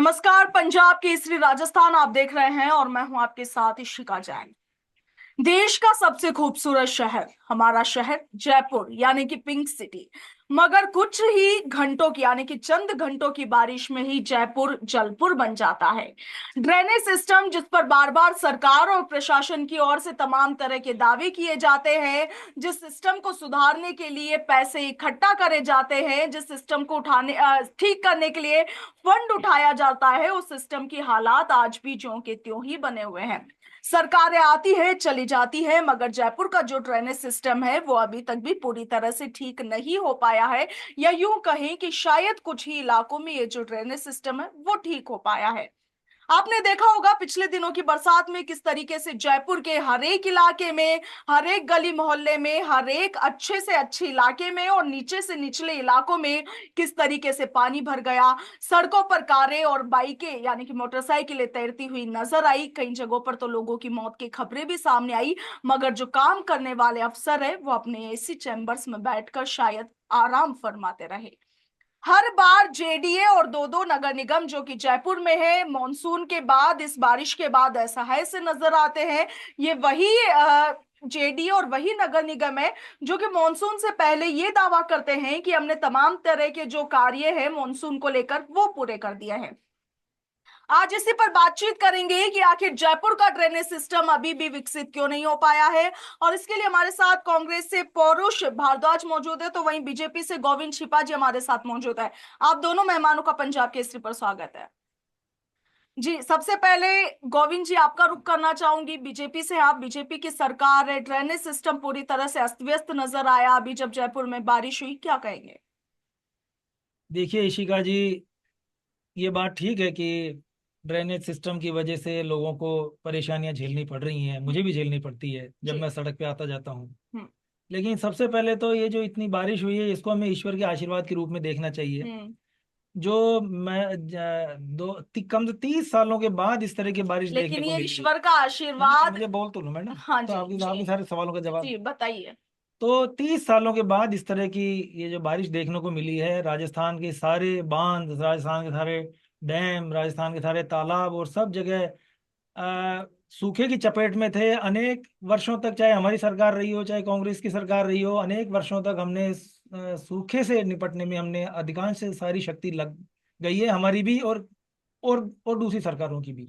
नमस्कार। पंजाब केसरी राजस्थान आप देख रहे हैं और मैं हूं आपके साथ इशिका जैन। देश का सबसे खूबसूरत शहर हमारा शहर जयपुर यानी कि पिंक सिटी। मगर कुछ ही घंटों की यानी कि चंद घंटों की बारिश में ही जयपुर जलपुर बन जाता है। ड्रेनेज सिस्टम जिस पर बार बार सरकार और प्रशासन की ओर से तमाम तरह के दावे किए जाते हैं, जिस सिस्टम को सुधारने के लिए पैसे इकट्ठा करे जाते हैं, जिस सिस्टम को ठीक करने के लिए फंड उठाया जाता है, उस सिस्टम की हालात आज भी ज्यों के त्यों ही बने हुए हैं। सरकारें आती है चली जाती है, मगर जयपुर का जो ड्रेनेज सिस्टम है वो अभी तक भी पूरी तरह से ठीक नहीं हो पाया है। या यूं कहें कि शायद कुछ ही इलाकों में ये जो ड्रेनेज सिस्टम है वो ठीक हो पाया है। आपने देखा होगा पिछले दिनों की बरसात में किस तरीके से जयपुर के हर एक इलाके में, हर एक गली मोहल्ले में, हर एक अच्छे से अच्छे इलाके में और नीचे से निचले इलाकों में किस तरीके से पानी भर गया। सड़कों पर कारें और बाइकें यानी कि मोटरसाइकिलें तैरती हुई नजर आई। कई जगहों पर तो लोगों की मौत की खबरें भी सामने आई, मगर जो काम करने वाले अफसर है वो अपने एसी चैम्बर्स में बैठकर शायद आराम फरमाते रहे। हर बार जेडीए और दो दो नगर निगम जो कि जयपुर में है, मॉनसून के बाद इस बारिश के बाद ऐसा है से नजर आते हैं। ये वही जेडीए और वही नगर निगम है जो कि मॉनसून से पहले ये दावा करते हैं कि हमने तमाम तरह के जो कार्य है मॉनसून को लेकर वो पूरे कर दिया है। आज इसी पर बातचीत करेंगे कि आखिर जयपुर का ड्रेनेज सिस्टम अभी भी विकसित क्यों नहीं हो पाया है। और इसके लिए हमारे साथ कांग्रेस से पौरुष भारद्वाज मौजूद है, तो वहीं बीजेपी से गोविंद छिपा जी हमारे साथ मौजूद है। आप दोनों मेहमानों का पंजाब केसरी पर स्वागत है। जी, सबसे पहले गोविंद जी आपका रुख करना चाहूंगी। बीजेपी से आप, बीजेपी की सरकार है, ड्रेनेज सिस्टम पूरी तरह से अस्त व्यस्त नजर आया अभी जब जयपुर में बारिश हुई, क्या कहेंगे? देखिए इशिका जी, ये बात ठीक है कि ड्रेनेज सिस्टम की वजह से लोगों को परेशानियां झेलनी पड़ रही हैं। मुझे भी झेलनी पड़ती है जब जी। मैं सड़क पे आता जाता हूँ। हम्म। लेकिन सबसे पहले तो ये जो इतनी बारिश हुई है इसको हमें ईश्वर के आशीर्वाद के रूप में देखना चाहिए। हम्म। जो मैं कम से 30 सालों के बाद इस तरह की बारिश देखने लेकिन को ये मिली है। ईश्वर का मुझे आशीर्वाद। मुझे बोल तो लो मैडम। हाँ तो जी आपकी जी। आपके सारे सवालों का जवाब। जी बताइए। तो 30 सालों के बाद इस तरह की ये जो बारिश देखने को मिली है, राजस्थान के सारे बांध, राजस्थान के सारे डैम, राजस्थान के सारे तालाब और सब जगह सूखे की चपेट में थे। अनेक वर्षों तक, चाहे हमारी सरकार रही हो चाहे कांग्रेस की सरकार रही हो, अनेक वर्षों तक हमने सूखे से निपटने में हमने अधिकांश से सारी शक्ति लग गई है, हमारी भी और दूसरी सरकारों की भी।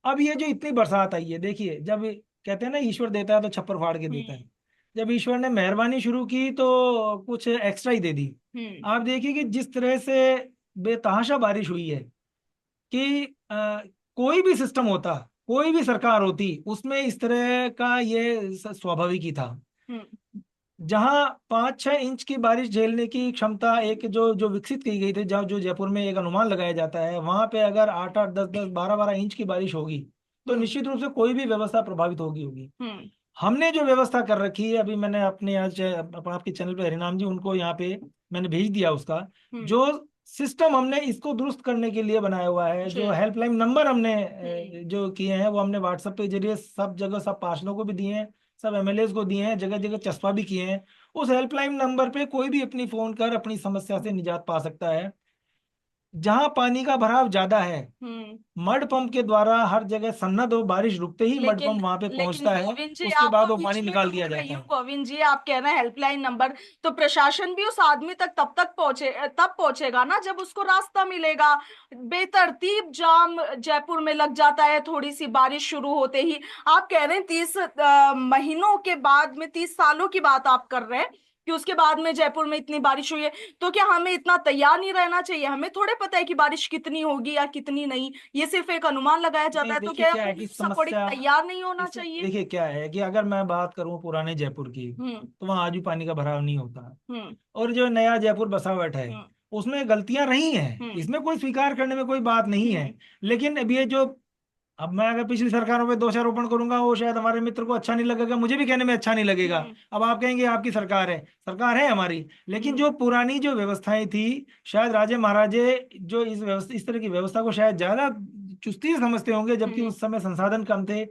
अब ये जो इतनी बरसात आई है, देखिए, जब कहते हैं ना ईश्वर देता है तो छप्पर फाड़ के देता हम्म। है। जब ईश्वर ने मेहरबानी शुरू की तो कुछ एक्स्ट्रा ही दे दी। हम्म। आप देखिए कि जिस तरह से बेतहाशा बारिश हुई है कि कोई भी सिस्टम होता, कोई भी सरकार होती, उसमें इस तरह का ये स्वाभाविक ही था। हम्म। जहां 5-6 इंच की बारिश झेलने की क्षमता एक जो जो विकसित की गई थी, जहाँ जो जयपुर में एक अनुमान लगाया जाता है, वहां पे अगर 8-8, 10-10, 12-12 इंच की बारिश होगी तो हम्म। निश्चित रूप से कोई भी व्यवस्था प्रभावित होगी। हम्म। हमने जो व्यवस्था कर रखी है, अभी मैंने अपने आज आपके चैनल पे हरिनाम जी उनको यहाँ पे मैंने भेज दिया उसका हम्म। जो सिस्टम हमने इसको दुरुस्त करने के लिए बनाया हुआ है। जी। जो हेल्पलाइन नंबर हमने हम्म। जो किए हैं वो हमने व्हाट्सएप के जरिए सब जगह सब पार्षदों को भी दिए हैं, सब एमएलए को दिए हैं, जगह जगह चस्पा भी किए हैं। उस हेल्पलाइन नंबर पे कोई भी अपनी फोन कर अपनी समस्या से निजात पा सकता है। जहां पानी का भराव ज्यादा है, हम्म। मड पंप के द्वारा हर जगह सन्नत हो, बारिश रुकते ही मड लेकिन पंप वहां पे लेकिन पहुंचता है। गोविंद जी, उसके आपको बाद वो बीच पानी में निकाल रोक दिया रही जाता हूँ। है। गोविंद जी, आप कह रहे हैं हेल्पलाइन नंबर, तो प्रशासन भी उस आदमी तक पहुंचे, तब पहुंचेगा ना जब उसको रास्ता मिलेगा। बेतरतीब जाम जयपुर में लग जाता है थोड़ी सी बारिश शुरू होते ही। आप कह रहे हैं 30 महीनों के बाद में, 30 सालों की बात आप कर रहे हैं कि उसके बाद में जयपुर में इतनी बारिश हुई है। तो क्या हमें इतना तैयार नहीं रहना चाहिए? हमें थोड़े पता है कि बारिश कितनी होगी या कितनी नहीं, ये सिर्फ एक अनुमान लगाया जाता नहीं, है। तो देखिए क्या क्या है हमें कि उस अकॉर्डिंग समस्या तैयार नहीं होना इस चाहिए? देखिए क्या है कि अगर मैं बात करूं पुराने जयपुर की, हम्म। तो वहां आज भी पानी का भराव नहीं होता। हम्म। और जो नया जयपुर बसावट है, हम्म। उसमें गलतियां रही हैं, हम्म। इसमें कोई स्वीकार करने में कोई बात नहीं है। हम्म। लेकिन अब ये जो, अब मैं अगर पिछली सरकारों पे दोषारोपण करूंगा वो शायद हमारे मित्र को अच्छा नहीं लगेगा, मुझे भी कहने में अच्छा नहीं लगेगा। हम्म। अब आप कहेंगे आपकी सरकार है, सरकार है हमारी, लेकिन हम्म। जो पुरानी जो व्यवस्थाएं थी, शायद राजे महाराजे जो इस तरह की व्यवस्था को शायद ज्यादा चुस्ती से समझते होंगे, जबकि हम्म। उस समय संसाधन कम थे।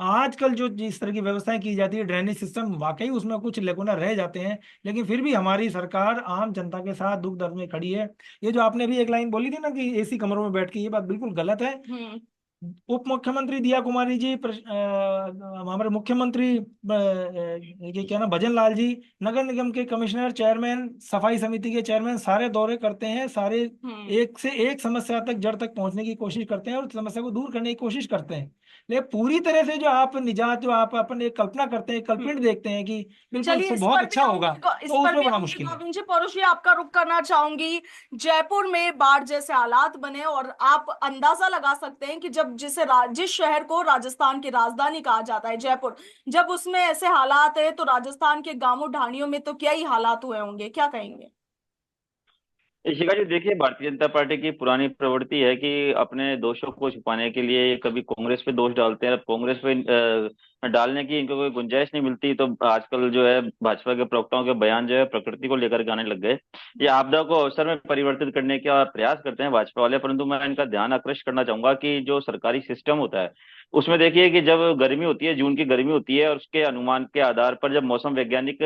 आजकल जो जिस तरह की व्यवस्थाएं की जाती है, ड्रेनेज सिस्टम वाकई उसमें कुछ लेकुना रह जाते हैं, लेकिन फिर भी हमारी सरकार आम जनता के साथ दुख दर्द में खड़ी है। ये जो आपने भी एक लाइन बोली थी ना कि एसी कमरों में बैठ के, ये बात बिल्कुल गलत है। हम्म। उप मुख्यमंत्री दिया कुमारी जी, हमारे मुख्यमंत्री ये क्या ना भजन लाल जी, नगर निगम के कमिश्नर, चेयरमैन, सफाई समिति के चेयरमैन, सारे दौरे करते हैं, सारे हम्म। एक से एक समस्या तक, जड़ तक पहुंचने की कोशिश करते हैं और समस्या को दूर करने की कोशिश करते हैं। लेकिन पूरी तरह से जो आप निजात, जो आप अपन एक कल्पना करते हैं, हम्म। कल्पित देखते हैं कि बिल्कुल चलिए इस बहुत पर भी अच्छा होगा, आऊंगी, इस तो पर उसमें भी बड़ा आऊंगी मुश्किल है। गोविंद जी। पड़ोसी आपका रुख करना चाहूंगी। जयपुर में बाढ़ जैसे हालात बने और आप अंदाजा लगा सकते हैं कि जब जिस शहर को राजस्थान की राजधानी कहा जाता है जयपुर, जब उसमें ऐसे हालात है तो राजस्थान के गांवों ढाणियों में तो क्या ही हालात हुए होंगे, क्या कहेंगे? इशिका जी, देखिए, भारतीय जनता पार्टी की पुरानी प्रवृत्ति है कि अपने दोषों को छुपाने के लिए ये कभी कांग्रेस पे दोष डालते हैं। अब कांग्रेस पे डालने की इनको कोई गुंजाइश नहीं मिलती, तो आजकल जो है भाजपा के प्रवक्ताओं के बयान जो है प्रकृति को लेकर के आने लग गए। ये आपदा को अवसर में परिवर्तित करने का प्रयास करते हैं भाजपा वाले, परंतु मैं इनका ध्यान आकृष्ट करना चाहूंगा कि जो सरकारी सिस्टम होता है उसमें देखिए कि जब गर्मी होती है, जून की गर्मी होती है, और उसके अनुमान के आधार पर जब मौसम वैज्ञानिक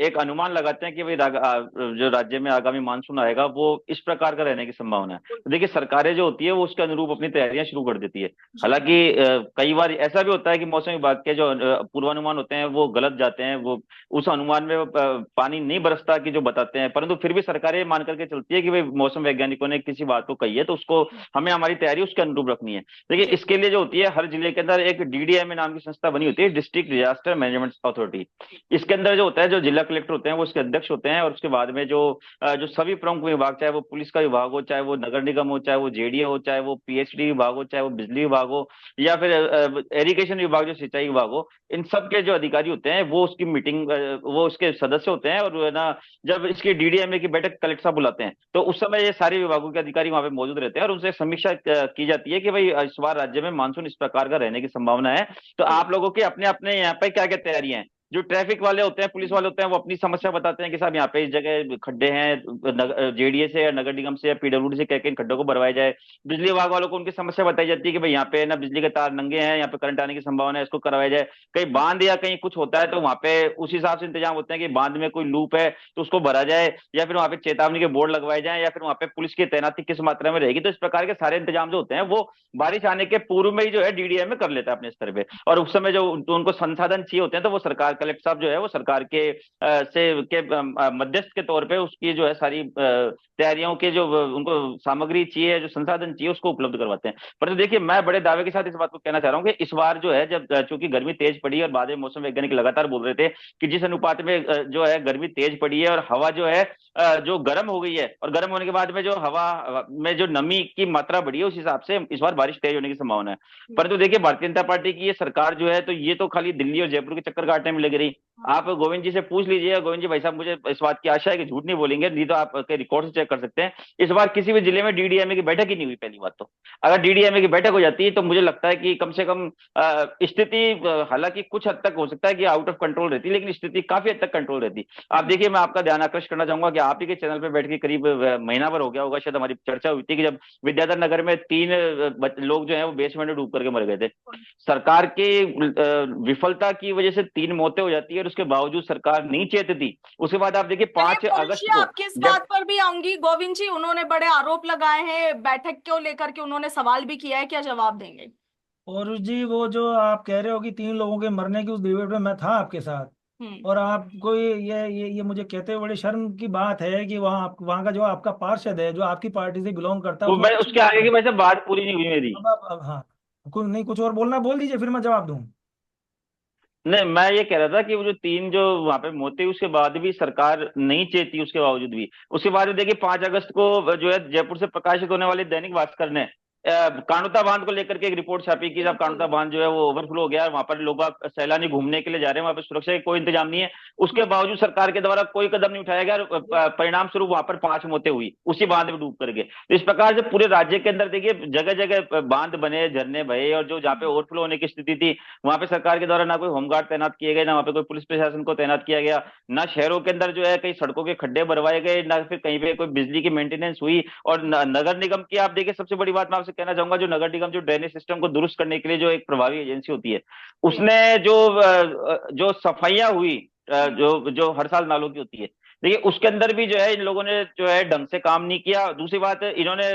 एक अनुमान लगाते हैं कि भाई जो राज्य में आगामी मानसून आएगा वो इस प्रकार का रहने की संभावना है, तो देखिए सरकारें जो होती है वो उसके अनुरूप अपनी तैयारियां शुरू कर देती है। जी। हालांकि कई बार ऐसा भी होता है कि मौसम विभाग के जो पूर्वानुमान होते हैं वो गलत जाते हैं, वो उस अनुमान में पानी नहीं बरसता कि जो बताते हैं, परंतु फिर भी सरकारें ये मान करके चलती है कि भाई मौसम वैज्ञानिकों ने किसी बात को कही है तो उसको हमें हमारी तैयारी उसके अनुरूप रखनी है। देखिए, जी। इसके लिए जो होती है हर जिले के अंदर एक डीडीएमए नाम की संस्था बनी होती है, डिस्ट्रिक्ट डिजास्टर मैनेजमेंट अथॉरिटी। इसके अंदर जो होता है, जो जिला कलेक्टर होते हैं वो इसके अध्यक्ष होते हैं, और उसके बाद में जो सभी प्रमुख विभाग, चाहे वो पुलिस का विभाग हो, चाहे वो नगर निगम हो, चाहे वो जेडीए हो, चाहे वो पीएचडी विभाग हो, चाहे वो बिजली विभाग हो, या फिर एरीगेशन विभाग जो सिंचाई विभाग हो, इन सब के जो अधिकारी होते हैं वो उसकी मीटिंग, वो उसके सदस्य होते हैं। और वो है ना, जब इसकी डीडीएमए की बैठक कलेक्टर साहब बुलाते हैं तो उस समय ये सारे विभागों के अधिकारी वहां पे मौजूद रहते हैं और उनसे समीक्षा की जाती है कि भाई इस बार राज्य में मानसून इस प्रकार का रहने की संभावना है, तो जी। आप लोगों की अपने अपने यहाँ पे क्या क्या तैयारियां हैं। जो ट्रैफिक वाले होते हैं, पुलिस वाले होते हैं, वो अपनी समस्या बताते हैं कि साहब यहाँ पे इस जगह खड्डे हैं, जेडीए से या नगर निगम से या पीडब्ल्यूडी से कह के इन खड्डों को भरवाया जाए। बिजली विभाग वालों को उनकी समस्या बताई जाती है कि भाई यहाँ पे ना बिजली के तार नंगे हैं, यहाँ पे करंट आने की संभावना है, इसको करवाया जाए। कहीं बांध या कहीं कुछ होता है तो वहां पे उस हिसाब से इंतजाम होते हैं कि बांध में कोई लूप है तो उसको भरा जाए, या फिर वहां पे चेतावनी के बोर्ड लगवाए जाए, या फिर वहां पे पुलिस की तैनाती किस मात्रा में रहेगी। तो इस प्रकार के सारे इंतजाम जो होते हैं वो बारिश आने के पूर्व में ही जो है डीडीएम में कर लेता है अपने स्तर पे। और उस समय जो उनको संसाधन चाहिए होते हैं तो वो सरकार, कलेक्टर साहब जो है वो सरकार के मध्यस्थ के तौर पे उसकी जो है सारी तैयारियों के जो उनको सामग्री चाहिए, जो संसाधन चाहिए, उसको उपलब्ध करवाते हैं। परंतु देखिए, मैं बड़े दावे के साथ इस बात को कहना चाह रहा हूँ कि इस बार जो है, जब चूंकि गर्मी तेज पड़ी है, और बाद में मौसम वैज्ञानिक लगातार बोल रहे थे कि जिस अनुपात में जो है गर्मी तेज पड़ी है और हवा जो है जो गर्म हो गई है, और गर्म होने के बाद में जो हवा में जो नमी की मात्रा बढ़ी है, उस हिसाब से इस बार बारिश तेज होने की संभावना है। परंतु देखिए, भारतीय जनता पार्टी की ये सरकार जो है, तो ये तो खाली दिल्ली और जयपुर के चक्कर काटने में लग रही। आप गोविंद जी से पूछ लीजिए, गोविंद जी भाई साहब, मुझे इस बात की आशा है कि झूठ नहीं बोलेंगे, नहीं तो आप के रिकॉर्ड से चेक कर सकते हैं, इस बार किसी भी जिले में डीडीएमए की बैठक ही नहीं हुई। पहली बात तो, अगर डीडीएमए की बैठक हो जाती तो मुझे लगता है कि कम से कम स्थिति, हालांकि कुछ हद तक हो सकता है कि आउट ऑफ कंट्रोल रहती, लेकिन स्थिति काफी हद तक कंट्रोल रहती। आप देखिए, मैं आपका ध्यान आकर्षित करना चाहूंगा कि आप ही के चैनल पे बैठ के करीब महीना भर हो गया होगा, शायद हमारी चर्चा हुई थी कि जब विद्याधर नगर में 3 लोग जो है वो बेसमेंट में डूब करके मर गए थे। सरकार की विफलता की वजह से 3 मौतें हो जाती है और उसके बावजूद सरकार नहीं चेतती। उसके बाद आप देखिए चलिए 5 अगस्त पड़ोसी को, आपकी इस जब बात पर भी आऊंगी। गोविंद जी, उन्होंने बड़े आरोप लगाए हैं बैठक को लेकर के, उन्होंने सवाल भी किया है, क्या जवाब देंगे? और जी वो जो आप कह रहे हो कि 3 लोगों के मरने की, उस डिबेट में मैं था आपके साथ। हम्म। और आपको ये मुझे कहते हुए बड़ी शर्म की बात है कि वहाँ का जो आपका पार्षद है, जो आपकी पार्टी से बिलोंग करता है, वो उसने मैं कुछ उसके नहीं आगे कहा। की वैसे बात पूरी नहीं हुई मेरी। अब हाँ, कुछ नहीं, कुछ और बोलना बोल दीजिए, फिर मैं जवाब दूँ। नहीं, मैं ये कह रहा था कि वो जो 3 जो वहां पे मौतें हुई, उसके बाद भी सरकार नहीं चेती, उसके बावजूद भी। उसके बाद भी देखिए 5 अगस्त को जो है जयपुर से प्रकाशित होने वाले दैनिक भास्कर ने कानुता बांध को लेकर के एक रिपोर्ट छापी कि जब बिल्कुल। कानुता बांध जो है वो ओवरफ्लो हो गया है, वहां पर लोग सैलानी घूमने के लिए जा रहे हैं, वहां पर सुरक्षा का कोई इंतजाम नहीं है, उसके बावजूद सरकार के द्वारा कोई कदम नहीं उठाया गया, और परिणाम स्वरूप वहां पर 5 मौतें हुई उसी बांध में डूब करके। तो इस प्रकार से पूरे राज्य के अंदर देखिए जगह जगह बांध बने, झरने बहे, और जो जहाँ पे ओवरफ्लो होने की स्थिति थी वहां पे सरकार के द्वारा ना कोई होमगार्ड तैनात किए गए, ना वहां पे कोई पुलिस प्रशासन को तैनात किया गया, ना शहरों के अंदर जो है कई सड़कों के खड्डे भरवाए गए, ना फिर कहीं पे कोई बिजली की मेंटेनेंस हुई। और नगर निगम की आप देखिए, सबसे बड़ी बात मैं आपसे से कहना चाहूंगा, जो नगर निगम जो ड्रेनेज सिस्टम को दुरुस्त करने के लिए जो एक प्रभावी एजेंसी होती है, उसने जो सफाइयां हुई, जो जो हर साल नालों की होती है, देखिए उसके अंदर भी जो है इन लोगों ने जो है ढंग से काम नहीं किया। दूसरी बात, इन्होंने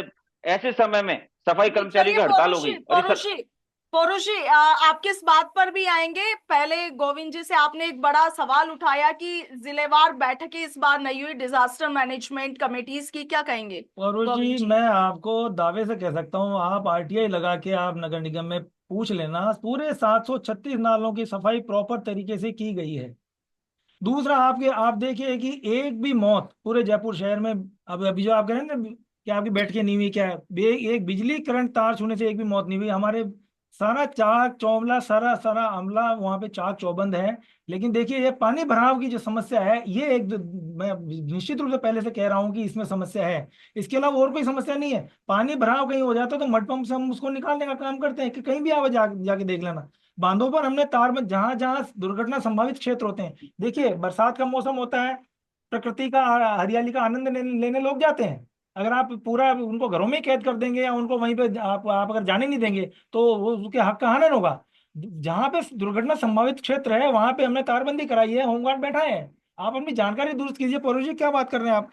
ऐसे समय में सफाई जी कर्मचारी चलिए की हड़ताल हो गई और इस पौरुषी आपके इस बात पर भी आएंगे। पहले गोविंद जी से आपने एक बड़ा सवाल उठाया कि जिलेवार बैठकें इस बार नहीं हुई डिजास्टर मैनेजमेंट कमेटीज की, क्या कहेंगे और गोविंद जी जी? मैं आपको दावे से कह सकता हूँ, आप आरटीआई लगा के आप नगर निगम में पूछ लेना, पूरे 736 नालों की सफाई प्रॉपर तरीके से की गई है। दूसरा, आप देखिए कि एक भी मौत पूरे जयपुर शहर में, अब अभी जो आप कह रहे हैं ना कि आपकी बैठकें नहीं हुई, क्या है, एक बिजली करंट तार छूने से एक भी मौत नहीं हुई हमारे। सारा चाक चौबंदा, सारा सारा अमला वहां पे चाक चौबंद है। लेकिन देखिए ये पानी भराव की जो समस्या है, ये मैं निश्चित रूप से पहले से कह रहा हूँ कि इसमें समस्या है। इसके अलावा और कोई समस्या नहीं है। पानी भराव कहीं हो जाता है तो मड पंप से हम उसको निकालने का काम करते हैं, कि कहीं भी आवाज जाके देख लेना। बांधों पर हमने तार में जहां जहां दुर्घटना संभावित क्षेत्र होते हैं, देखिए बरसात का मौसम होता है, प्रकृति का हरियाली का आनंद लेने लोग जाते हैं। अगर आप पूरा उनको घरों में ही कैद कर देंगे या उनको वहीं पे आप अगर जाने नहीं देंगे तो वो उसके हक का हनन होगा। जहां पे दुर्घटना संभावित क्षेत्र है वहां पे हमने तारबंदी कराई है, होमगार्ड बैठा है। आप अपनी जानकारी दुरुस्त कीजिए। परोज जी क्या बात कर रहे हैं आप?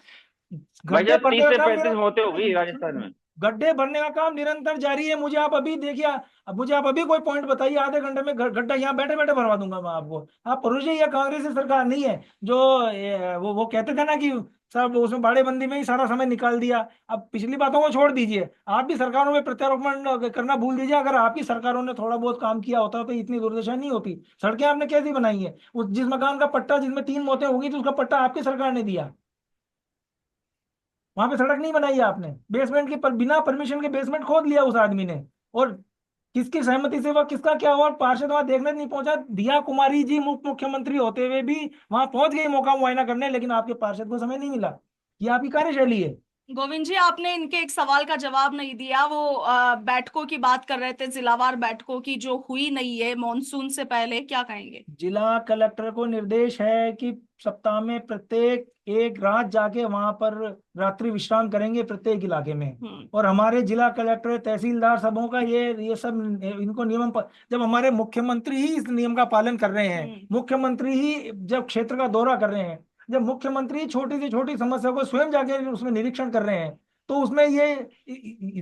भाई गड्ढे साहब भरने 30 का से काम 35 मौतें हो गई राजस्थान में। गड्ढे भरने का काम निरंतर जारी है। मुझे आप अभी देखिए, अब मुझे आप अभी कोई पॉइंट बताइए, आधे घंटे में गड्ढा यहाँ बैठे बैठे भरवा दूंगा मैं आपको। आप परोज जी, या कांग्रेस सरकार नहीं है जो वो कहते थे ना कि सब उसमें बाड़ेबंदी में ही सारा समय निकाल दिया। अब पिछली बातों को छोड़ दीजिए, आप भी सरकारों में प्रत्यारोपण करना भूल दीजिए। अगर आपकी सरकारों ने थोड़ा बहुत काम किया होता तो इतनी दुर्दशा नहीं होती। सड़कें आपने कैसी बनाई है? उस जिस मकान का पट्टा जिसमें 3 मौतें होगी तो उसका पट्टा आपकी सरकार ने दिया, वहां पे सड़क नहीं बनाई है आपने। बेसमेंट की बिना परमिशन के बेसमेंट खोद लिया उस आदमी ने। और किसकी सहमति से वह, किसका क्या हुआ, पार्षद वहां देखने नहीं पहुंचा। दिया कुमारी जी मुख्यमंत्री होते हुए भी वहां पहुंच गई मौका मुआयना करने, लेकिन आपके पार्षद को समय नहीं मिला। ये आपकी कार्यशैली है। गोविंद जी आपने इनके एक सवाल का जवाब नहीं दिया। वो बैठकों की बात कर रहे थे, जिलावार बैठकों की जो हुई नहीं है मॉनसून से पहले, क्या कहेंगे? जिला कलेक्टर को निर्देश है कि सप्ताह में प्रत्येक एक रात जाके वहां पर रात्रि विश्राम करेंगे प्रत्येक इलाके में। हम्म। और हमारे जिला कलेक्टर तहसीलदार सबों का ये सब इनको जब हमारे मुख्यमंत्री ही इस नियम का पालन कर रहे हैं, हम्म। मुख्यमंत्री ही जब क्षेत्र का दौरा कर रहे हैं, जब मुख्यमंत्री छोटी से छोटी समस्या को स्वयं जाके उसमें निरीक्षण कर रहे हैं, तो उसमें ये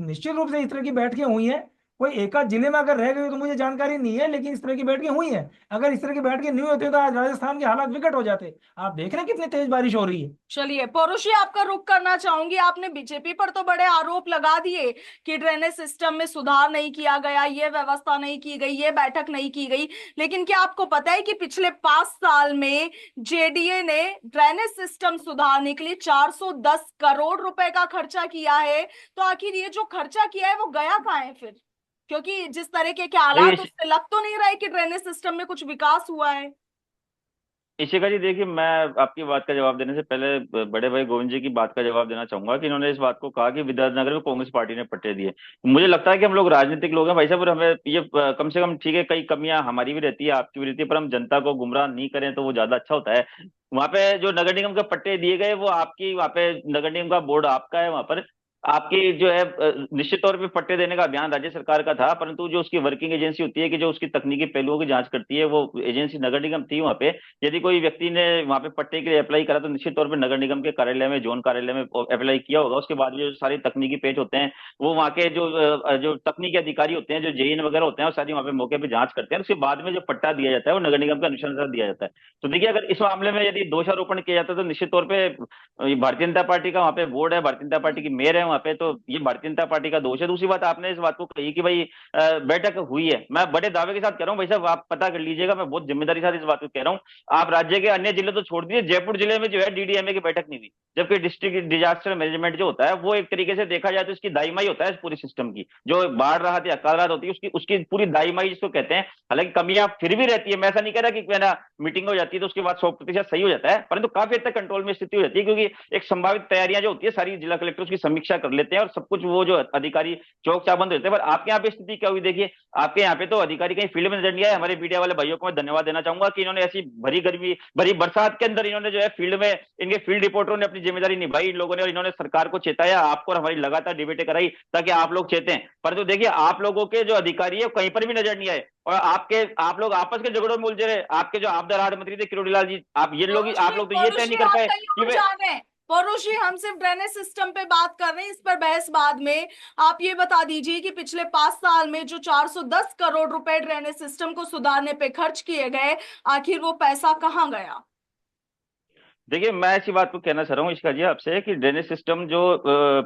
निश्चित रूप से इस तरह की बैठकें हुई हैं। कोई एक आध जिले में अगर रह गई तो मुझे जानकारी नहीं है, लेकिन इस तरह की बैठकें हुई हैं। अगर इस तरह की बैठकें नहीं होती तो आज राजस्थान के हालात विकट हो जाते। आप देख रहे हैं कितनी तेज बारिश हो रही है। चलिए पौरुषी आपका रुख करना चाहूंगी। आपने बीजेपी पर तो बड़े आरोप लगा दिए कि ड्रेनेज सिस्टम में सुधार नहीं किया गया, ये व्यवस्था नहीं की गई, ये बैठक नहीं की गई। लेकिन क्या आपको पता है कि पिछले 5 साल में जेडीए ने ड्रेनेज सिस्टम सुधारने के लिए 410 करोड़ रुपए का खर्चा किया है? तो आखिर ये जो खर्चा किया है वो गया कहाँ है फिर? क्योंकि जिस तरह के हालात, देखिए उससे लग तो नहीं रहा है कि ड्रेनेज सिस्टम में कुछ विकास हुआ है। इशिका जी, देखिए मैं आपकी बात का जवाब देने से पहले बड़े भाई गोविंद जी की बात का जवाब देना चाहूंगा कि इन्होंने इस बात को कहा कि विधाननगर में कांग्रेस पार्टी ने पट्टे दिए। मुझे लगता है कि हम लोग राजनीतिक लोग हैं भाई साहब, और हमें ये कम से कम, ठीक है कई कमियां हमारी भी रहती है, आपकी भी रहती है, पर हम जनता को गुमराह नहीं करें तो वो ज्यादा अच्छा होता है। वहां पे जो नगर निगम के पट्टे दिए गए वो आपकी, वहां पे नगर निगम का बोर्ड आपका है, वहां पर आपकी जो है निश्चित तौर पे पट्टे देने का अभियान राज्य सरकार का था, परंतु जो उसकी वर्किंग एजेंसी होती है कि जो उसकी तकनीकी पहलुओं की जांच करती है, वो एजेंसी नगर निगम थी वहां पे। यदि कोई व्यक्ति ने वहां पे पट्टे के लिए अप्लाई करा तो निश्चित तौर पे नगर निगम के कार्यालय में, जोन कार्यालय में अप्लाई किया होगा। उसके बाद जो सारे तकनीकी पेज होते हैं वो वहाँ के जो तकनीकी अधिकारी होते हैं, जो जेईन वगैरह होते हैं, वो सारी वहाँ पे मौके पे जांच करते हैं। उसके बाद में जो पट्टा दिया जाता है वो नगर निगम के अनुशंसा दिया जाता है। तो देखिए अगर इस मामले में यदि दोषारोपण किया जाता है तो निश्चित तौर पे ये भारतीय जनता पार्टी का वहाँ पे बोर्ड है, भारतीय जनता पार्टी की मेयर है वहाँ पे, तो ये भारतीय जनता पार्टी का दोष है। दूसरी बात, आपने इस बात को कही कि भाई बैठक हुई है, मैं बड़े दावे के साथ कह रहा हूँ भाई साहब, आप पता कर लीजिएगा, मैं बहुत जिम्मेदारी के साथ इस बात को कह रहा हूँ। आप राज्य के अन्य जिले तो छोड़ दिए, जयपुर जिले में जो है डीडीएमए की बैठक नहीं हुई, जबकि डिस्ट्रिक्ट डिजास्टर मैनेजमेंट जो होता है वो एक तरीके से देखा जाए तो इसकी दाईमाई होता है इस पूरी सिस्टम की। जो बाढ़ राहत या अकाल राहत होती है उसकी उसकी पूरी दाईमाई जिसको कहते हैं। हालांकि कमियां फिर भी रहती है, मैं ऐसा नहीं कह रहा कि ना मीटिंग हो जाती है तो उसके बाद 100% सही हो जाता है, परंतु काफी हद तक कंट्रोल में स्थिति हो जाती है, क्योंकि एक संभावित तैयारियां जो होती है सारी जिला कलेक्टर उसकी समीक्षा कर लेते हैं और सब कुछ वो जो अधिकारी चौक चाबंद रहते हैं। पर आपके यहाँ पे स्थिति क्या हुई देखिए, आपके यहाँ पे तो अधिकारी कहीं फील्ड में नजर नहीं आए। हमारे मीडिया वाले भाइयों को मैं धन्यवाद देना चाहूंगा कि इन्होंने ऐसी भरी गर्मी भरी बरसात के अंदर इन्होंने जो है फील्ड में, इनके फील्ड रिपोर्टरों ने अपनी जिम्मेदारी निभाई इन लोगों ने, और इन्होंने सरकार को चेताया, आपको और हमारी लगातार डिबेटें कराई ताकि आप लोग चेतें। परंतु देखिए आप लोगों के जो अधिकारी है कहीं पर भी नजर नहीं आए, और आप लोग आपस के झगड़ों में उलझे रहे। आपके जो आपदा राहत मंत्री थे किरोड़ीलाल जी, आप परुष लोग तो ये तय परुष नहीं जी, कर आप पाए कहीं कि और जा रहे हैं। परुष जी, हम सिर्फ ड्रेनेज सिस्टम पे बात कर रहे हैं, इस पर बहस बाद में। आप ये बता दीजिए कि पिछले 5 साल में जो 410 करोड़ रुपए ड्रेनेज सिस्टम को सुधारने पे खर्च किए गए, आखिर वो पैसा कहाँ गया? देखिए मैं ऐसी बात को कहना चाह रहा हूँ इसका जी आपसे कि ड्रेनेज सिस्टम जो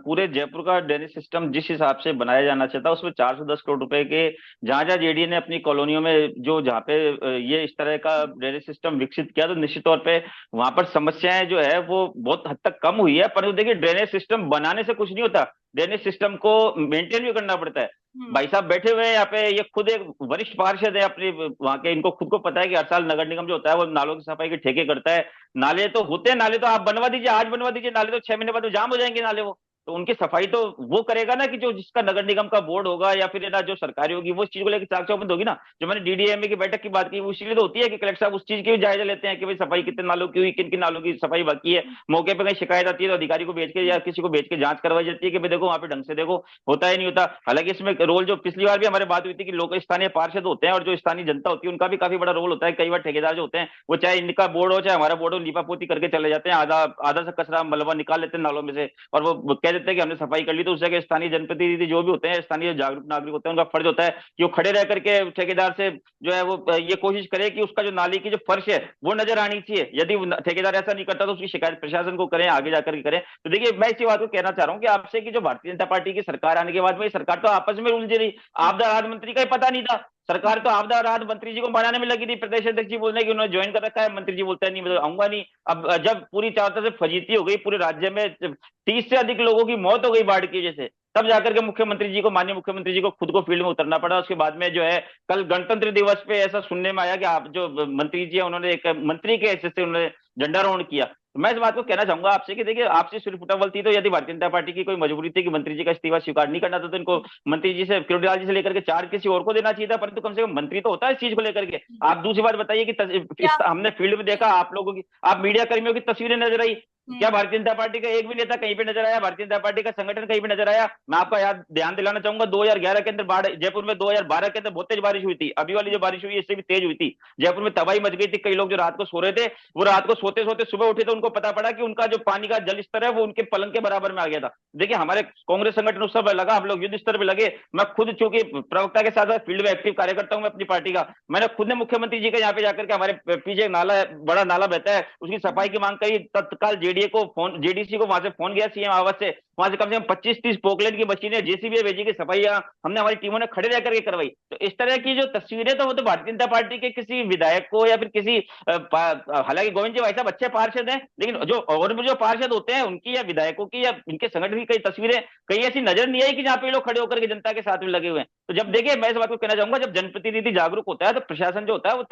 पूरे जयपुर का ड्रेनेज सिस्टम जिस हिसाब से बनाया जाना चाहिए था उसमें 410 करोड़ रुपए के, जहां जहां जेडीए ने अपनी कॉलोनियों में जो जहाँ पे ये इस तरह का ड्रेनेज सिस्टम विकसित किया, तो निश्चित तौर पे वहां पर समस्याएं जो है वो बहुत हद तक कम हुई है। परंतु देखिए ड्रेनेज सिस्टम बनाने से कुछ नहीं होता, ड्रेनेज सिस्टम को मेंटेन भी करना पड़ता है। भाई साहब बैठे हुए हैं यहाँ पे, ये खुद एक वरिष्ठ पार्षद है अपने वहां के, इनको खुद को पता है कि हर साल नगर निगम जो होता है वो नालों की सफाई के ठेके करता है। नाले तो होते हैं, नाले तो आप बनवा दीजिए, आज बनवा दीजिए, नाले तो 6 महीने बाद जाम हो जाएंगे नाले वो। तो उनकी सफाई तो वो करेगा ना कि जो जिसका नगर निगम का बोर्ड होगा या फिर ना जो सरकारी होगी, वो इस चीज को लेकर चाक चौबंद होगी ना। जो मैंने डीडीएमए की बैठक की बात की वो इसीलिए तो होती है कि कलेक्टर साहब उस चीज की भी जायजा लेते हैं कि भाई सफाई कितने नालों की हुई, किन किन नालों की सफाई बाकी है। मौके पर कहीं शिकायत आती है तो अधिकारी को भेज के या किसी को भेज के जांच करवाई जाती है कि भाई देखो वहां पे ढंग से देखो, होता ही नहीं होता। हालांकि इसमें रोल जो पिछली बार भी हमारे बात हुई थी कि लोक स्थानीय पार्षद होते हैं और जो स्थानीय जनता होती है उनका भी काफी बड़ा रोल होता है। कई बार ठेकेदार जो होते हैं वो चाहे इनका बोर्ड हो चाहे हमारा बोर्ड हो, लीपापोती करके चले जाते हैं, आधा आधा सा कचरा मलबा निकाल लेते हैं नालों में से और वो कह देते हैं कि हमने सफाई कर ली। तो उस जगह स्थानीय जनप्रतिनिधि जो भी होते हैं, स्थानीय जागरूक नागरिक होते हैं, उनका फर्ज होता है कि वो खड़े रह करके ठेकेदार से जो है वो ये कोशिश करे कि उसका जो नाली की जो फर्श है वो नजर आनी चाहिए। यदि ठेकेदार ऐसा नहीं करता तो उसकी शिकायत प्रशासन को करें, आगे जाकर के करें। तो देखिए मैं इसी बात को कहना चाह रहा हूँ कि आपसे कि जो भारतीय जनता पार्टी की सरकार आने के बाद में सरकार तो आपस में उलझी रही, आपदा राहत मंत्री का ही पता नहीं था। सरकार तो आपदा राहत मंत्री जी को बनाने में लगी थी, प्रदेश अध्यक्ष जी बोलने की उन्होंने ज्वाइन कर रखा है, मंत्री जी बोलते हैं नहीं मैं आऊंगा नहीं। अब जब पूरी चारों तरफ से फजीती हो गई, पूरे राज्य में 30 से अधिक लोगों की मौत हो गई बाढ़ की वजह से, तब जाकर के मुख्यमंत्री जी को, माननीय मुख्यमंत्री जी को खुद को फील्ड में उतरना पड़ा। उसके बाद में जो है कल गणतंत्र दिवस पे ऐसा सुनने में आया कि आप जो मंत्री जी है उन्होंने एक मंत्री के हैसियत से उन्होंने झंडारोहण किया। तो मैं इस बात को कहना चाहूंगा आपसे कि देखिए आपसे सिर्फ फुटावल थी, तो यदि भारतीय जनता पार्टी की कोई मजबूरी थी कि मंत्री जी का इस्तीफा स्वीकार नहीं करना था तो इनको मंत्री जी से, किरोड़ीलाल जी से लेकर के चार्ज किसी और को देना चाहिए था, परंतु कम से कम मंत्री तो होता है इस चीज को लेकर के। आप दूसरी बात बताइए कि हमने फील्ड में देखा आप लोगों की, आप मीडिया कर्मियों की तस्वीरें नजर आई, क्या भारतीय जनता पार्टी का एक भी नेता कहीं पे नजर आया? भारतीय जनता पार्टी का संगठन कहीं पे नजर आया? मैं आपका याद ध्यान दिलाना चाहूंगा 2011 के अंदर बाढ़ जयपुर में, 2012 के अंदर बहुत तेज बारिश हुई थी, अभी वाली जो बारिश हुई है इससे भी तेज हुई थी। जयपुर में तबाही मच गई थी, कई लोग जो रात को सो रहे थे वो रात को सोते सोते सुबह उठे तो उनको पता पड़ा कि उनका जो पानी का जल स्तर है वो उनके पलंग के बराबर में आ गया था। देखिए हमारे कांग्रेस संगठन उस समय लगा, हम लोग युद्ध स्तर पे लगे। मैं खुद चूंकि प्रवक्ता के साथ साथ फील्ड में एक्टिव कार्यकर्ता हूं मैं अपनी पार्टी का, मैंने खुद ने मुख्यमंत्री जी का यहाँ पे जाकर के, हमारे पीछे नाला है, बड़ा नाला बहता है, उसकी सफाई की मांग करी। तत्काल जेडीए को फोन, जेडीसी को वहां से फोन गया सीएम आवास से, वहां से कम 25-30 पोकलेन की मशीनें जेसीबी भेजी की सफाई हमने हमारी टीमों ने खड़े रह करके करवाई। तो इस तरह की जो तस्वीरें तो वो तो भारतीय जनता पार्टी के किसी विधायक को या फिर किसी, हालांकि गोविंद जी भाई साहब अच्छे पार्षद हैं, लेकिन जो और भी जो पार्षद होते हैं उनकी या विधायकों की या इनके संगठन की कई तस्वीरें कहीं ऐसी नजर नहीं आई कि जहां पे लोग खड़े होकर के जनता के साथ में लगे हुए हैं। तो जब देखिए मैं इस बात को कहना चाहूंगा, जब जनप्रतिनिधि जागरूक होता है तो प्रशासन जो होता है वो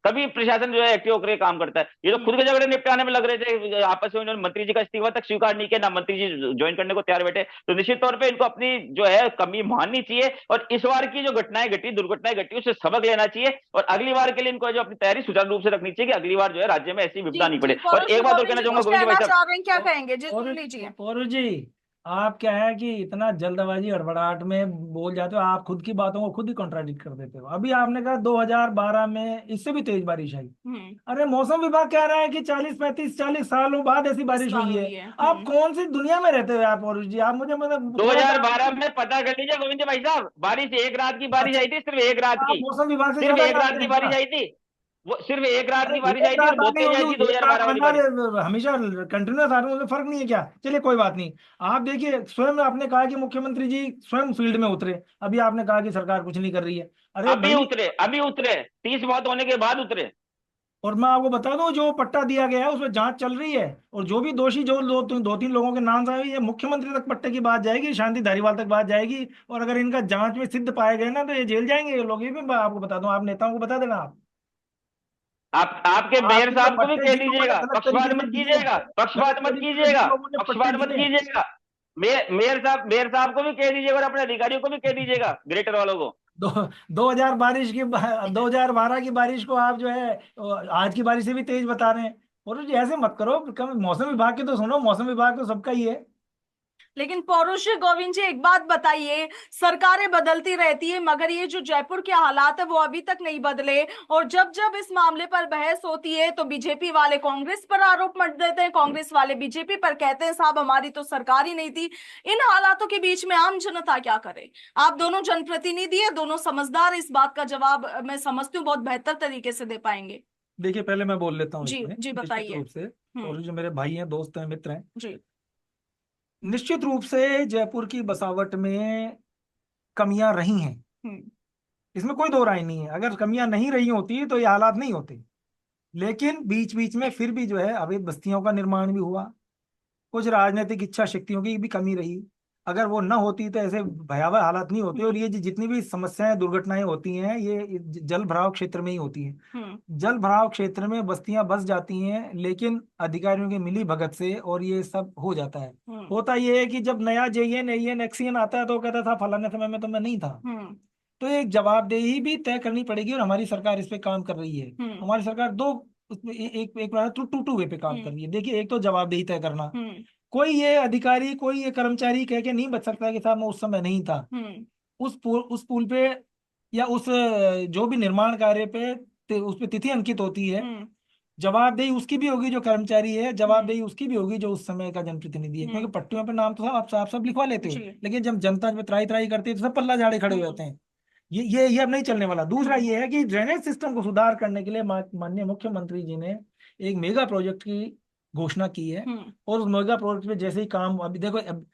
तभी प्रशासन जो है एक्टिव होकर काम करता है। ये तो खुद के झगड़े निपटाने में लग रहे थे आपस में, उन्होंने मंत्री जी का इस्तीफा तक स्वीकार नहीं किया, ना मंत्री जी ज्वाइन करने को तैयार बैठे। तो निश्चित तौर पे इनको अपनी जो है कमी माननी चाहिए और इस बार की जो घटनाएं घटी, दुर्घटनाएं घटी, उससे सबक लेना चाहिए और अगली बार के लिए इनको जो अपनी तैयारी सुचारू रूप से रखनी चाहिए कि अगली बार जो है राज्य में ऐसी विपदा नहीं पड़े। और एक बात और कहना चाहूंगा गोविंद जी भाई साहब, क्या कहेंगे जी, सुन लीजिए। पौरुष जी, आप क्या है कि इतना जल्दबाजी हड़बड़ाहट में बोल जाते हो, आप खुद की बातों को खुद ही कॉन्ट्राडिक्ट कर देते हो। अभी आपने कहा 2012 में इससे भी तेज बारिश आई। अरे मौसम विभाग कह रहा है कि 40 सालों बाद ऐसी बारिश हुई है। आप कौन सी दुनिया में रहते हो यार पौरुष जी? आप मुझे मतलब 2012 में पता कर लीजिए गोविंद जी भाई साहब, बारिश एक रात की बारिश आई थी, सिर्फ एक रात की, मौसम विभाग से सिर्फ एक रात की बारिश आई थी, वो सिर्फ एक रात की बारिश आई थी और बहुत तेज आई थी 2012 वाली बारिश। हमेशा कंटिन्यूस आ रहा है, फर्क नहीं है क्या? चलिए कोई बात नहीं। आप देखिए स्वयं आपने कहा कि मुख्यमंत्री जी स्वयं फील्ड में उतरे, अभी आपने कहा कि सरकार कुछ नहीं कर रही है। अरे अभी उतरे 30 मौत होने के बाद उतरे। और मैं आपको बता दूं जो पट्टा दिया गया है उसमें जांच चल रही है और जो भी दोषी, जो 2-3 लोगों के नाम आए, ये मुख्यमंत्री तक पट्टे की बात जाएगी, शांति धारीवाल तक बात जाएगी और अगर इनका जांच में सिद्ध पाए गए ना तो ये जेल जाएंगे ये लोग। ये भी मैं आपको बता दूं, आप नेताओं को बता देना। आप आपके मेयर साहब को भी कह दीजिएगा, गलत पक्षपात तरीके मत से दिए, कीजिएगा, पक्षपात मत कीजिएगा, लोगों ने पक्षपात पट्टे मत दिए। कीजिएगा। मेयर साहब को भी कह दीजिएगा और अपने अधिकारियों को भी कह दीजिएगा, ग्रेटर वालों को। दो 2012 की बारिश को आप जो है आज की बारिश से भी तेज बता रहे हैं। और जी ऐसे मत करो, कम मौसम विभाग के तो सुनो, मौसम विभाग तो सबका ही है। लेकिन पौरुष जी, गोविंद जी, एक बात बताइए, सरकारें बदलती रहती है मगर ये जो जयपुर के हालात है वो अभी तक नहीं बदले। और जब जब इस मामले पर बहस होती है तो बीजेपी वाले कांग्रेस पर आरोप मत देते हैं, कांग्रेस वाले बीजेपी पर कहते हैं साहब हमारी तो सरकार ही नहीं थी। इन हालातों के बीच में आम जनता क्या करे? आप दोनों जनप्रतिनिधि है, दोनों समझदार, इस बात का जवाब मैं समझती हूँ बहुत बेहतर तरीके से दे पाएंगे। देखिए पहले मैं बोल लेता हूँ जी इसमें जी, निश्चित बताइए। रूप से। और जो मेरे भाई हैं, दोस्त हैं, मित्र हैं, जी। निश्चित रूप से जयपुर की बसावट में कमियां रही हैं, हम्म। इसमें कोई दो राय नहीं है। अगर कमियां नहीं रही होती तो ये हालात नहीं होते। लेकिन बीच बीच में फिर भी जो है अवैध बस्तियों का निर्माण भी हुआ, कुछ राजनीतिक इच्छा शक्तियों की भी कमी रही। अगर वो न होती तो ऐसे भयावह हालात नहीं होते। और ये जितनी भी समस्याएं दुर्घटनाएं होती हैं ये जल भराव क्षेत्र में ही होती हैं। जल भराव क्षेत्र में बस्तियां बस जाती हैं, लेकिन अधिकारियों की मिली भगत से और ये सब हो जाता है। होता ये है कि जब नया जेएन एन एक्सीएन आता है तो कहता था फलाने समय में तो मैं नहीं था। तो एक जवाबदेही भी तय करनी पड़ेगी और हमारी सरकार इस पे काम कर रही है। हमारी सरकार दो उसमें एक टू वे पे काम कर रही है। देखिए, एक तो जवाबदेही तय करना, कोई ये अधिकारी, कोई ये कर्मचारी कह के नहीं बच सकता कि साहब मैं उस समय नहीं था। उस पुल पे या उस जो भी निर्माण कार्य पे उस पे तिथि अंकित होती है। जवाबदेही उसकी भी होगी जो कर्मचारी है, जवाबदेही उसकी भी होगी जो उस समय का जनप्रतिनिधि है। क्योंकि पट्टियों पे नाम तो आप सब लिखवा लेते हो, लेकिन जब जनता में त्राई त्राई करती है तो सब पल्ला झाड़े खड़े हो जाते हैं। ये अब नहीं चलने वाला। दूसरा ये है कि ड्रेनेज सिस्टम को सुधार करने के लिए माननीय मुख्यमंत्री जी ने एक मेगा प्रोजेक्ट की घोषणा की है। और उस मेगा प्रोजेक्ट पे जैसे ही काम, अभी देखो, अब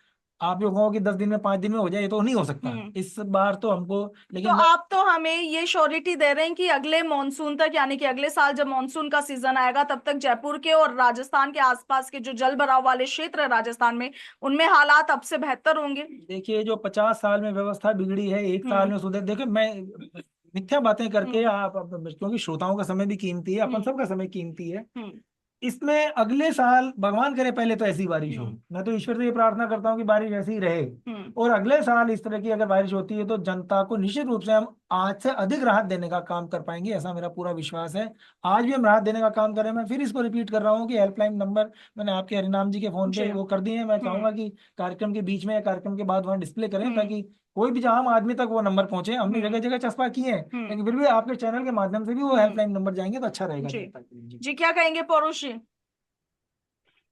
आप लोग कहो कि 10 दिन में 5 दिन में हो जाए, ये तो नहीं हो सकता इस बार तो हमको। तो लेकिन आप तो हमें ये श्योरिटी दे रहे हैं कि अगले मॉनसून तक, यानी कि अगले साल जब मॉनसून का सीजन आएगा तब तक जयपुर के और राजस्थान के आसपास के जो जल भराव वाले क्षेत्र है राजस्थान में, उनमें हालात अब से बेहतर होंगे। देखिए, जो 50 साल में व्यवस्था बिगड़ी है, एक साल में सुधर। देखिए, मैं मिथ्या बातें करके क्योंकि श्रोताओं का समय भी कीमती है, अपन सबका समय कीमती है। इसमें अगले साल भगवान करे पहले तो ऐसी बारिश हो। मैं तो ईश्वर से ये प्रार्थना करता हूँ कि बारिश ऐसी ही रहे। और अगले साल इस तरह की अगर बारिश होती है तो जनता को निश्चित रूप से हम आज से अधिक राहत देने का काम कर पाएंगे, ऐसा मेरा पूरा विश्वास है। आज भी हम राहत देने का काम करें। मैं फिर इसको रिपीट कर रहा हूँ कि हेल्पलाइन नंबर मैंने आपके हरिनाम जी के फोन पे वो कर दिए हैं। मैं चाहूंगा कि कार्यक्रम के बीच में या कार्यक्रम के बाद वहाँ डिस्प्ले करें, ताकि कोई भी आम आदमी तक वो नंबर पहुंचे। हमने जगह जगह चस्पा किए हैं, लेकिन फिर भी आपके चैनल के माध्यम से भी वो हेल्पलाइन नंबर जाएंगे तो अच्छा रहेगा। जी, क्या कहेंगे पौरुष जी?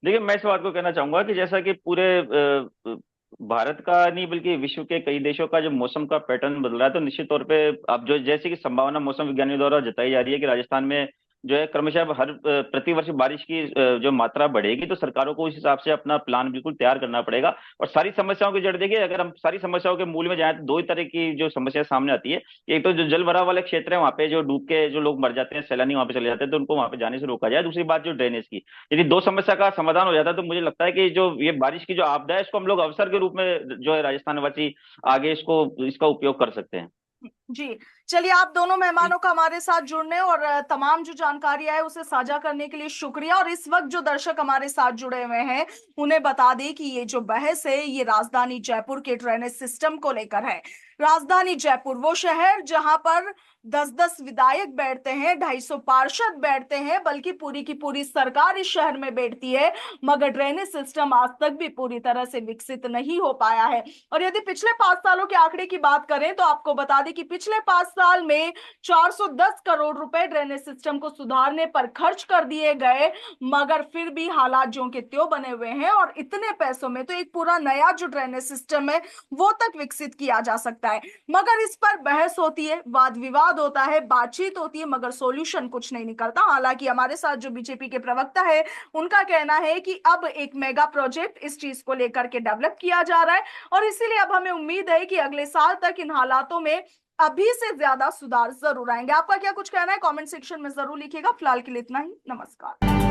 देखिए, मैं इस बात को कहना चाहूंगा कि जैसा कि पूरे भारत का नहीं बल्कि विश्व के कई देशों का जो मौसम का पैटर्न बदल रहा है, तो निश्चित तौर पे अब जो जैसे कि संभावना मौसम विज्ञानियों द्वारा जताई जा रही है कि राजस्थान में जो है क्रमशः हर प्रतिवर्ष बारिश की जो मात्रा बढ़ेगी, तो सरकारों को उस हिसाब से अपना प्लान बिल्कुल तैयार करना पड़ेगा। और सारी समस्याओं की जड़ देखिए, अगर हम सारी समस्याओं के मूल में जाए तो दो ही तरह की जो समस्या सामने आती है। एक तो जो जल भराव वाले क्षेत्र है, वहाँ पे जो डूब के जो लोग मर जाते हैं, सैलानी वहाँ पे चले जाते हैं, तो उनको वहाँ पे जाने से रोका जाए। दूसरी बात जो ड्रेनेज की, यदि दो समस्या का समाधान हो जाता है तो मुझे लगता है कि जो ये बारिश की जो आपदा है, इसको हम लोग अवसर के रूप में जो है राजस्थान वासी आगे इसका उपयोग कर सकते हैं। जी, चलिए, आप दोनों मेहमानों का हमारे साथ जुड़ने और तमाम जो जानकारियां है उसे साझा करने के लिए शुक्रिया। और इस वक्त जो दर्शक हमारे साथ जुड़े हुए हैं उन्हें बता दें कि ये जो बहस है ये राजधानी जयपुर के ड्रेनेज सिस्टम को लेकर है। राजधानी जयपुर वो शहर जहां पर 10-10 विधायक बैठते हैं, 250 पार्षद बैठते हैं, बल्कि पूरी की पूरी सरकार इस शहर में बैठती है, मगर ड्रेनेज सिस्टम आज तक भी पूरी तरह से विकसित नहीं हो पाया है। और यदि पिछले 5 सालों के आंकड़े की बात करें तो आपको बता दें कि पिछले 5 साल में 410 करोड़ रुपए ड्रेनेज सिस्टम को सुधारने पर खर्च कर दिए गए, मगर फिर भी हालात ज्यों के त्यों बने हुए हैं। और इतने पैसों में तो एक पूरा नया जो ड्रेनेज सिस्टम है वो तक विकसित किया जा सकता है। मगर इस पर बहस होती है, वाद विवाद होता है, बातचीत होती है, मगर सॉल्यूशन कुछ नहीं निकलता। हालांकि हमारे साथ जो बीजेपी के प्रवक्ता है उनका कहना है कि अब एक मेगा प्रोजेक्ट इस चीज को लेकर के डेवलप किया जा रहा है और इसीलिए अब हमें उम्मीद है कि अगले साल तक इन हालातों में अभी से ज्यादा सुधार जरूर आएंगे। आपका क्या कुछ कहना है कमेंट सेक्शन में जरूर लिखिएगा। फिलहाल के लिए इतना ही, नमस्कार।